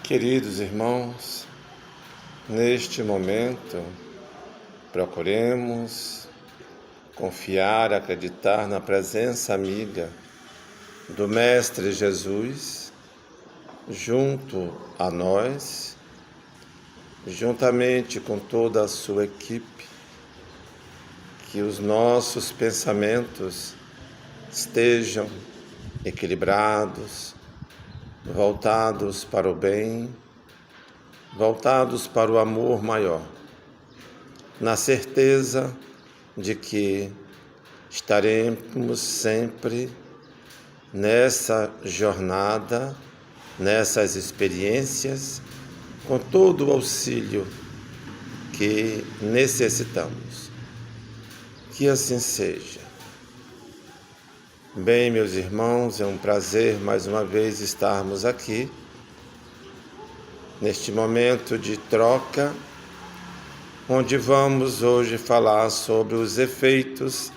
Queridos irmãos, neste momento, procuremos confiar, acreditar na presença amiga do Mestre Jesus, junto a nós, juntamente com toda a sua equipe, que os nossos pensamentos estejam equilibrados, voltados para o bem, voltados para o amor maior, na certeza de que estaremos sempre nessa jornada, nessas experiências, com todo o auxílio que necessitamos. Que assim seja. Bem, meus irmãos, é um prazer mais uma vez estarmos aqui, neste momento de troca, onde vamos hoje falar sobre os efeitos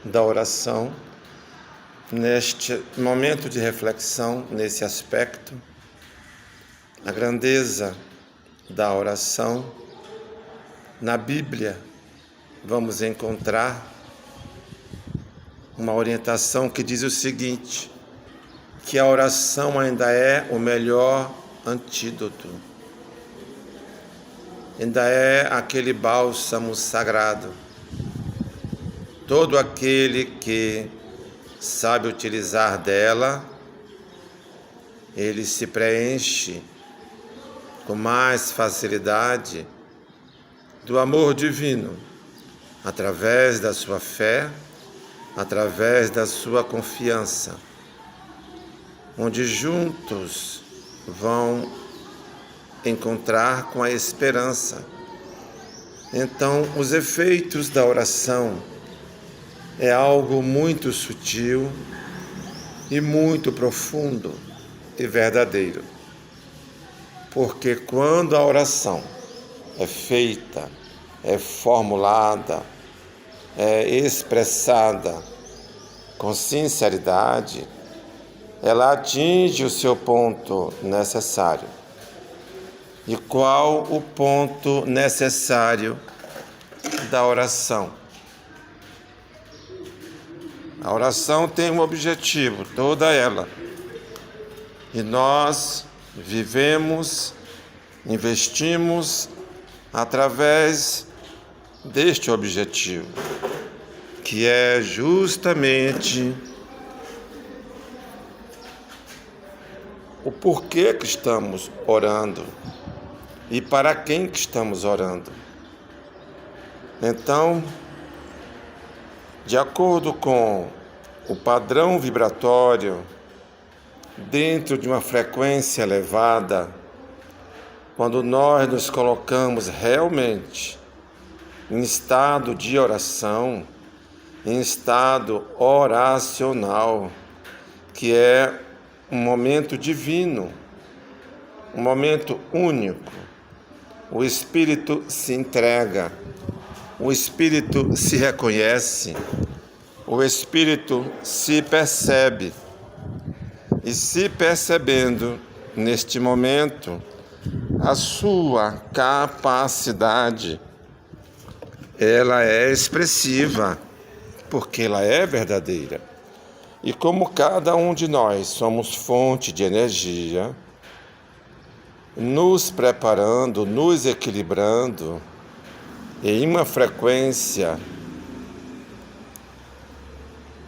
da oração, neste momento de reflexão, nesse aspecto, a grandeza da oração. Na Bíblia, vamos encontrar uma orientação que diz o seguinte, que a oração ainda é o melhor antídoto, ainda é aquele bálsamo sagrado. Todo aquele que sabe utilizar dela, ele se preenche com mais facilidade do amor divino, através da sua fé, através da sua confiança, onde juntos vão encontrar com a esperança. Então, os efeitos da oração é algo muito sutil e muito profundo e verdadeiro. Porque quando a oração é feita, é formulada, é expressada com sinceridade, ela atinge o seu ponto necessário. E qual o ponto necessário da oração? A oração tem um objetivo, toda ela. E nós vivemos, investimos através deste objetivo, que é justamente o porquê que estamos orando e para quem que estamos orando. Então, de acordo com o padrão vibratório, dentro de uma frequência elevada, quando nós nos colocamos realmente em estado de oração, em estado oracional, que é um momento divino, um momento único. O Espírito se entrega, o Espírito se reconhece, o Espírito se percebe. E se percebendo neste momento, a sua capacidade, ela é expressiva, porque ela é verdadeira. E como cada um de nós somos fonte de energia, nos preparando, nos equilibrando em uma frequência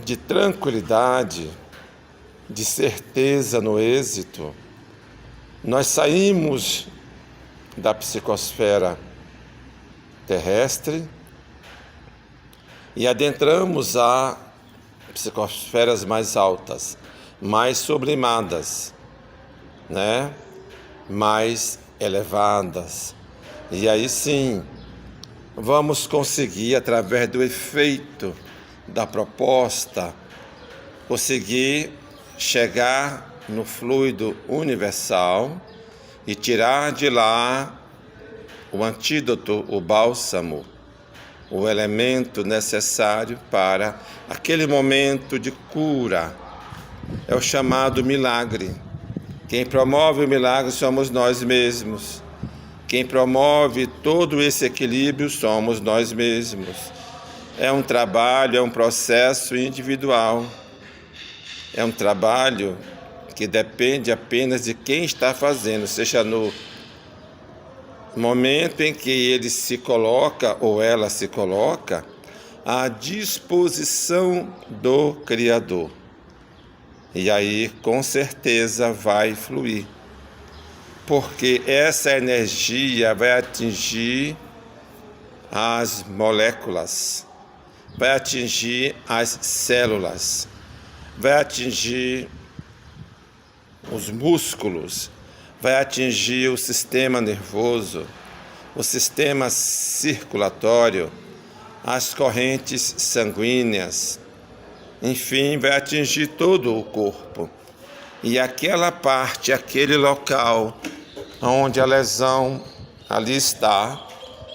de tranquilidade, de certeza no êxito, nós saímos da psicosfera terrestre e adentramos a psicosferas mais altas, mais sublimadas, mais elevadas. E aí sim, vamos conseguir, através do efeito da proposta, conseguir chegar no fluido universal e tirar de lá o antídoto, o bálsamo, o elemento necessário para aquele momento de cura. É o chamado milagre. Quem promove o milagre somos nós mesmos. Quem promove todo esse equilíbrio somos nós mesmos. É um trabalho, é um processo individual. É um trabalho que depende apenas de quem está fazendo, seja no momento em que ele se coloca ou ela se coloca à disposição do Criador. E aí, com certeza, vai fluir. Porque essa energia vai atingir as moléculas, vai atingir as células, vai atingir os músculos, vai atingir o sistema nervoso, o sistema circulatório, as correntes sanguíneas, enfim, vai atingir todo o corpo. E aquela parte, aquele local onde a lesão ali está,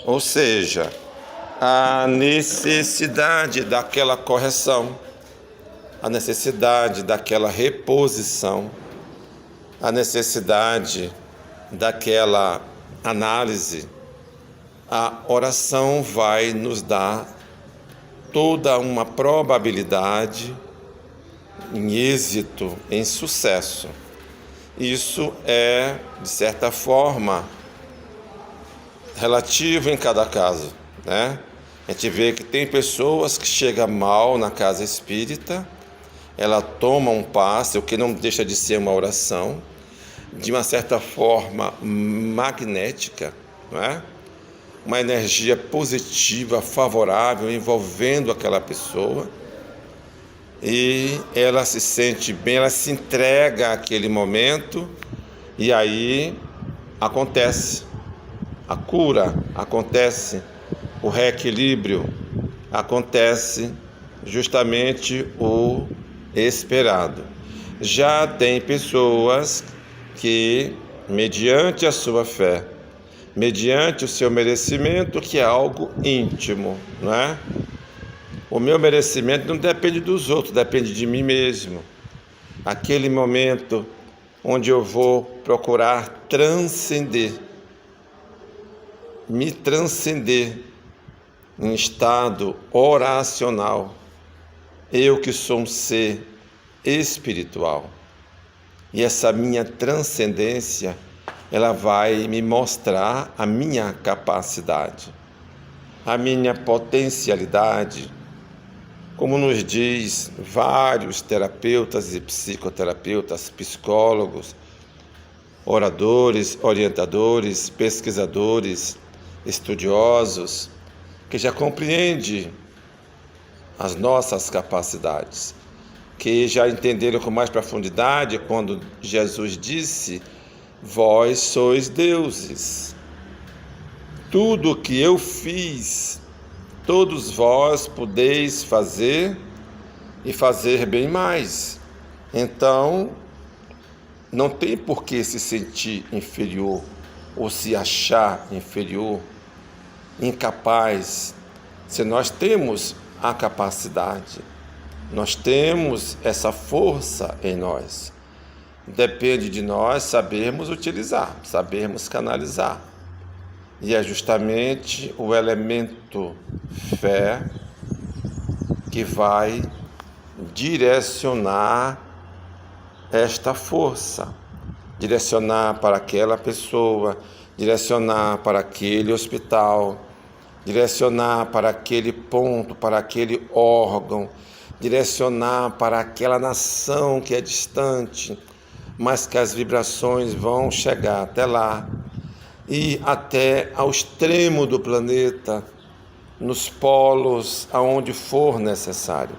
ou seja, a necessidade daquela correção, a necessidade daquela reposição, a necessidade daquela análise, a oração vai nos dar toda uma probabilidade em êxito, em sucesso. Isso é, de certa forma, relativo em cada caso, né? A gente vê que tem pessoas que chegam mal na casa espírita, ela toma um passe, o que não deixa de ser uma oração, de uma certa forma magnética, não é? Uma energia positiva, favorável, envolvendo aquela pessoa, e ela se sente bem, ela se entrega àquele momento, e aí acontece a cura, acontece o reequilíbrio, acontece justamente o esperado. Já tem pessoas que, mediante a sua fé, mediante o seu merecimento, que é algo íntimo, não é? O meu merecimento não depende dos outros, depende de mim mesmo. Aquele momento onde eu vou procurar transcender, me transcender em estado oracional. Eu que sou um ser espiritual. E essa minha transcendência, ela vai me mostrar a minha capacidade, a minha potencialidade, como nos diz vários terapeutas e psicoterapeutas, psicólogos, oradores, orientadores, pesquisadores, estudiosos, que já compreendem as nossas capacidades, que já entenderam com mais profundidade quando Jesus disse: vós sois deuses. Tudo o que eu fiz, todos vós podeis fazer e fazer bem mais. Então, não tem por que se sentir inferior ou se achar inferior, incapaz, se nós temos a capacidade, nós temos essa força em nós. Depende de nós sabermos utilizar, sabermos canalizar. E é justamente o elemento fé que vai direcionar esta força, direcionar para aquela pessoa, direcionar para aquele hospital, direcionar para aquele ponto, para aquele órgão, direcionar para aquela nação que é distante, mas que as vibrações vão chegar até lá e até ao extremo do planeta, nos polos, aonde for necessário.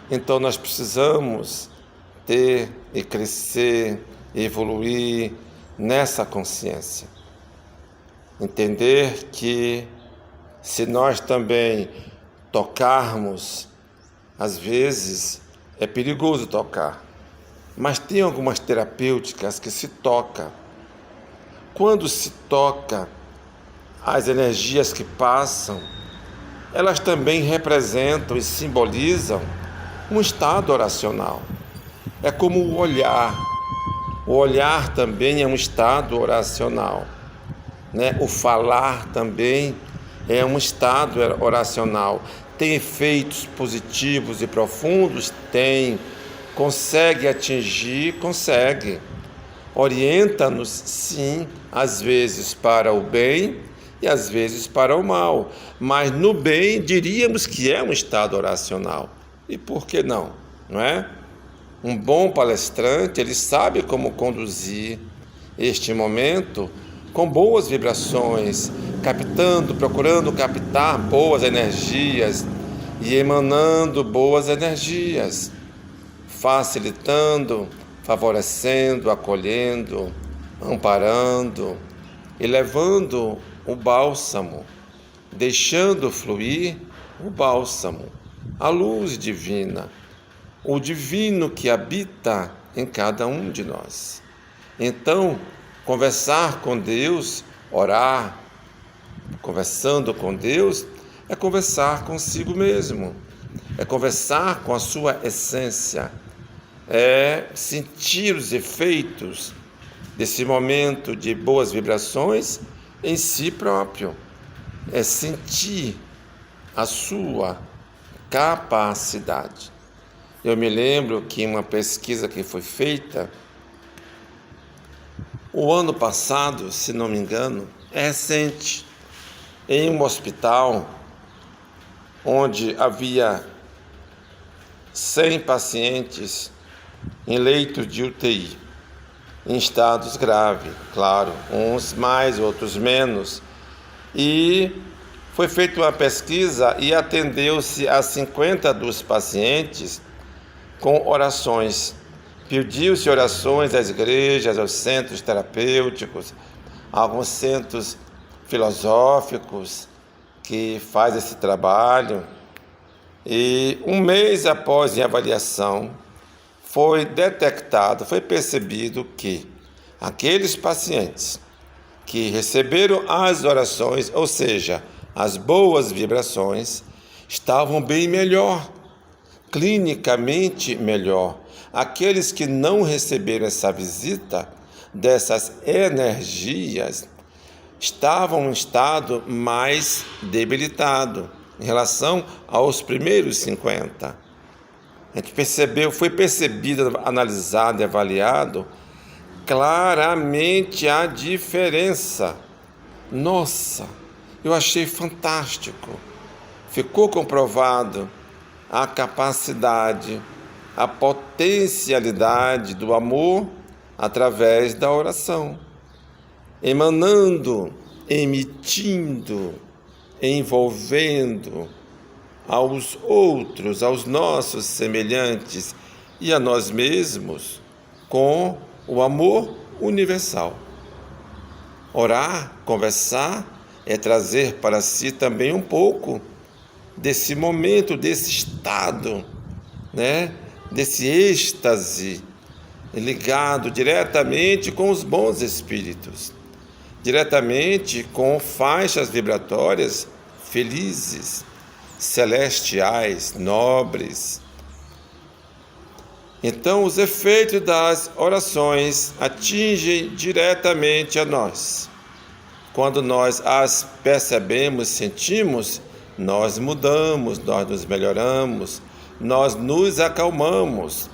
Então nós precisamos ter e crescer, evoluir nessa consciência. Entender que se nós também tocarmos, às vezes é perigoso tocar, mas tem algumas terapêuticas que se toca. Quando se toca, as energias que passam, elas também representam e simbolizam um estado oracional. É como o olhar. O olhar também é um estado oracional, né? O falar também é um estado oracional. Tem efeitos positivos e profundos? Tem. Consegue atingir? Consegue. Orienta-nos, sim, às vezes para o bem e às vezes para o mal. Mas no bem diríamos que é um estado oracional. E por que não? Não é? Um bom palestrante, ele sabe como conduzir este momento com boas vibrações, procurando captar boas energias e emanando boas energias, facilitando, favorecendo, acolhendo, amparando, elevando o bálsamo, deixando fluir o bálsamo, a luz divina, o divino que habita em cada um de nós. Então, conversar com Deus, orar, conversando com Deus, é conversar consigo mesmo, é conversar com a sua essência, é sentir os efeitos desse momento de boas vibrações em si próprio, é sentir a sua capacidade. Eu me lembro que uma pesquisa que foi feita o ano passado, se não me engano, é recente, em um hospital onde havia 100 pacientes em leitos de UTI, em estados graves, claro, uns mais, outros menos, e foi feita uma pesquisa e atendeu-se a 50 dos pacientes com orações. Pediu-se orações às igrejas, aos centros terapêuticos, a alguns centros filosóficos que faz esse trabalho. E um mês após a avaliação, foi detectado, foi percebido que aqueles pacientes que receberam as orações, ou seja, as boas vibrações, estavam bem melhor, clinicamente melhor. Aqueles que não receberam essa visita dessas energias estavam em um estado mais debilitado em relação aos primeiros 50. A gente foi percebido, analisado e avaliado claramente a diferença. Nossa, eu achei fantástico. Ficou comprovado a capacidade, a potencialidade do amor através da oração, emanando, emitindo, envolvendo aos outros, aos nossos semelhantes e a nós mesmos com o amor universal. Orar, conversar, é trazer para si também um pouco desse momento, desse estado, né? Desse êxtase ligado diretamente com os bons espíritos, diretamente com faixas vibratórias felizes, celestiais, nobres. Então, os efeitos das orações atingem diretamente a nós. Quando nós as percebemos, sentimos, nós mudamos, nós nos melhoramos, nós nos acalmamos.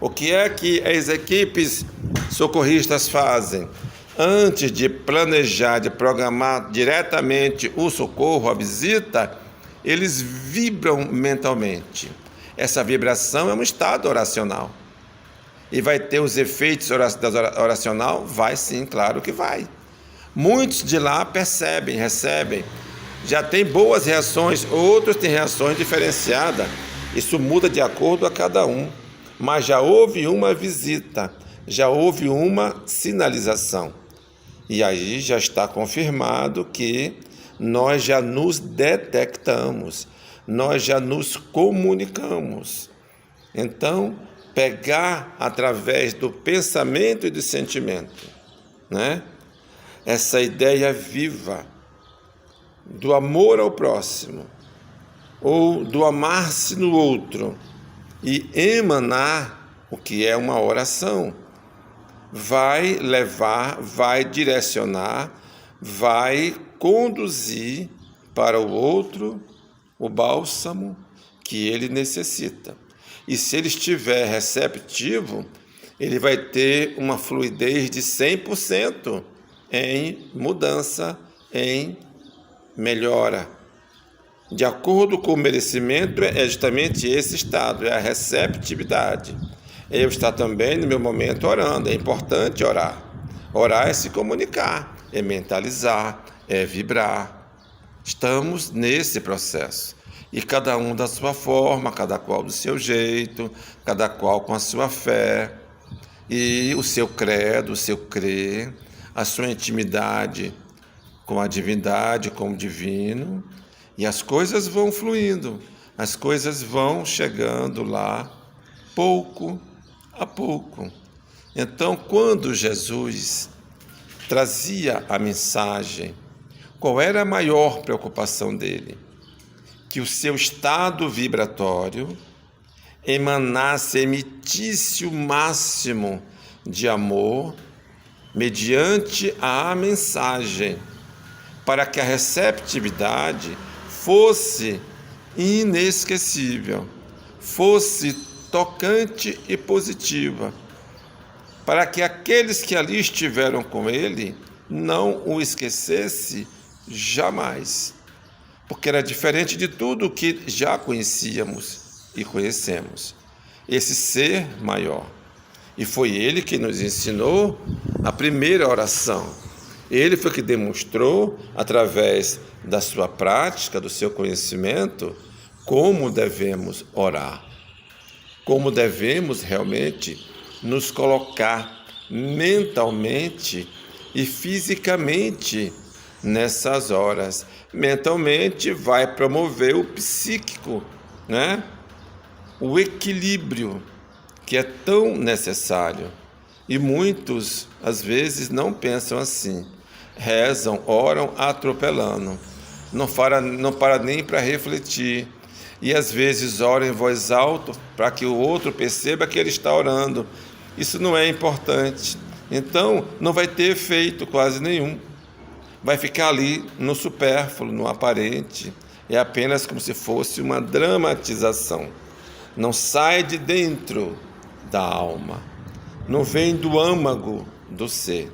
O que é que as equipes socorristas fazem? Antes de planejar, de programar diretamente o socorro, a visita, eles vibram mentalmente. Essa vibração é um estado oracional. E vai ter os efeitos oracional? Vai sim, claro que vai. Muitos de lá percebem, recebem. Já tem boas reações, outros têm reações diferenciadas. Isso muda de acordo a cada um. Mas já houve uma visita, já houve uma sinalização. E aí já está confirmado que nós já nos detectamos, nós já nos comunicamos. Então, pegar através do pensamento e do sentimento, né? Essa ideia viva do amor ao próximo, ou do amar-se no outro, e emanar o que é uma oração. vai levar, vai direcionar, vai conduzir para o outro o bálsamo que ele necessita. E se ele estiver receptivo, ele vai ter uma fluidez de 100% em mudança, em melhora. De acordo com o merecimento, é justamente esse estado, é a receptividade. Eu estar também no meu momento orando, é importante orar. Orar é se comunicar, é mentalizar, é vibrar. Estamos nesse processo. E cada um da sua forma, cada qual do seu jeito, cada qual com a sua fé, e o seu credo, o seu crer, a sua intimidade com a divindade, com o divino, e as coisas vão fluindo, as coisas vão chegando lá, pouco a pouco. Então, quando Jesus trazia a mensagem, qual era a maior preocupação dele? Que o seu estado vibratório emitisse o máximo de amor mediante a mensagem, para que a receptividade fosse inesquecível, fosse tocante e positiva, para que aqueles que ali estiveram com ele não o esquecesse jamais, porque era diferente de tudo o que já conhecíamos e conhecemos, esse ser maior. E foi ele que nos ensinou a primeira oração. Ele foi que demonstrou, através da sua prática, do seu conhecimento, como devemos orar, como devemos realmente nos colocar mentalmente e fisicamente nessas horas. Mentalmente vai promover o psíquico, né? O equilíbrio que é tão necessário. E muitos, às vezes, não pensam assim. Rezam, oram atropelando. Não para nem para refletir. E, às vezes, oram em voz alta para que o outro perceba que ele está orando. Isso não é importante. Então, não vai ter efeito quase nenhum. Vai ficar ali no supérfluo, no aparente. É apenas como se fosse uma dramatização. Não sai de dentro da alma, não vem do âmago do ser.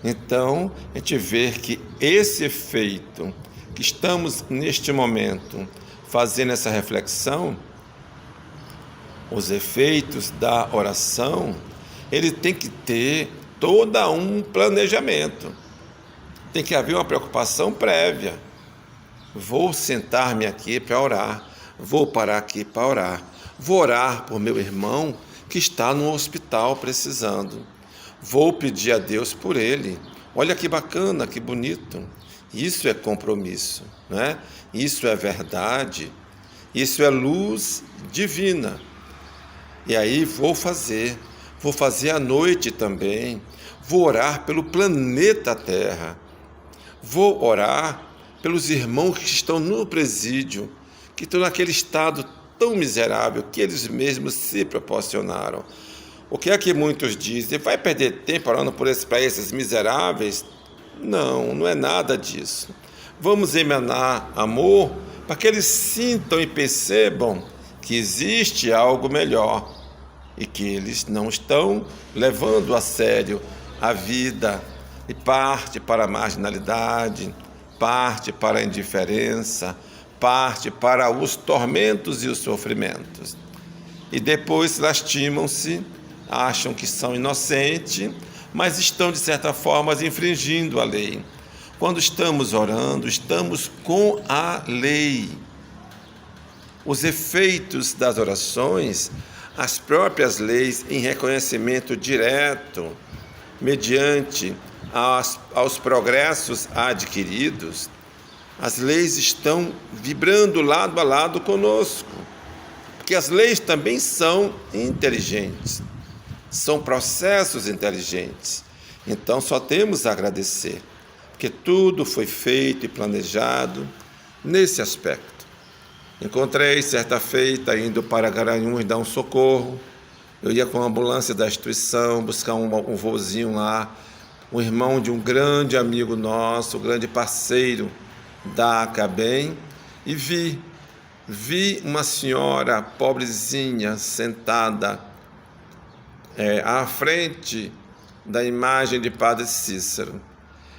Então, a gente vê que esse efeito que estamos neste momento fazendo essa reflexão, os efeitos da oração, ele tem que ter todo um planejamento. Tem que haver uma preocupação prévia. Vou sentar-me aqui para orar, vou parar aqui para orar. Vou orar por meu irmão que está no hospital precisando. Vou pedir a Deus por ele. Olha que bacana, que bonito. Isso é compromisso, né? Isso é verdade. Isso é luz divina. E aí vou fazer à noite também. Vou orar pelo planeta Terra. Vou orar pelos irmãos que estão no presídio, que estão naquele estado tão miserável que eles mesmos se proporcionaram. O que é que muitos dizem? Vai perder tempo orando para esses miseráveis? Não, não é nada disso. Vamos emanar amor para que eles sintam e percebam que existe algo melhor e que eles não estão levando a sério a vida e parte para a marginalidade, parte para a indiferença, parte para os tormentos e os sofrimentos. E depois lastimam-se, acham que são inocentes, mas estão, de certa forma, infringindo a lei. Quando estamos orando, estamos com a lei. Os efeitos das orações, as próprias leis em reconhecimento direto, mediante aos progressos adquiridos, as leis estão vibrando lado a lado conosco, porque as leis também são inteligentes, são processos inteligentes. Então só temos a agradecer, porque tudo foi feito e planejado nesse aspecto. Encontrei certa feita indo para Garanhuns dar um socorro, Eu ia com a ambulância da instituição buscar um vozinho lá, um irmão de um grande amigo nosso, um grande parceiro da ACABEM, e vi uma senhora pobrezinha sentada à frente da imagem de Padre Cícero.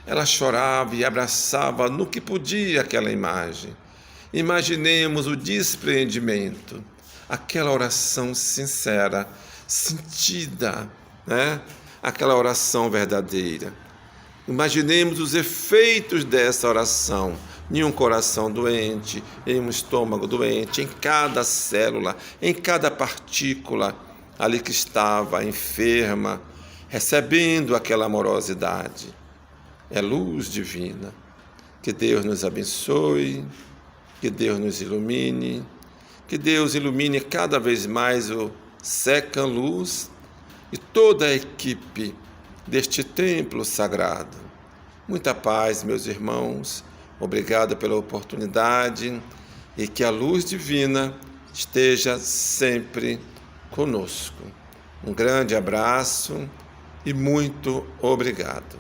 Ela chorava e abraçava no que podia aquela imagem. Imaginemos o despreendimento, aquela oração sincera, sentida, né? Aquela oração verdadeira. Imaginemos os efeitos dessa oração em um coração doente, em um estômago doente, em cada célula, em cada partícula ali que estava enferma, recebendo aquela amorosidade. É luz divina. Que Deus nos abençoe, que Deus nos ilumine, que Deus ilumine cada vez mais o Secam Luz e toda a equipe deste templo sagrado. Muita paz, meus irmãos. Obrigado pela oportunidade e que a luz divina esteja sempre conosco. Um grande abraço e muito obrigado.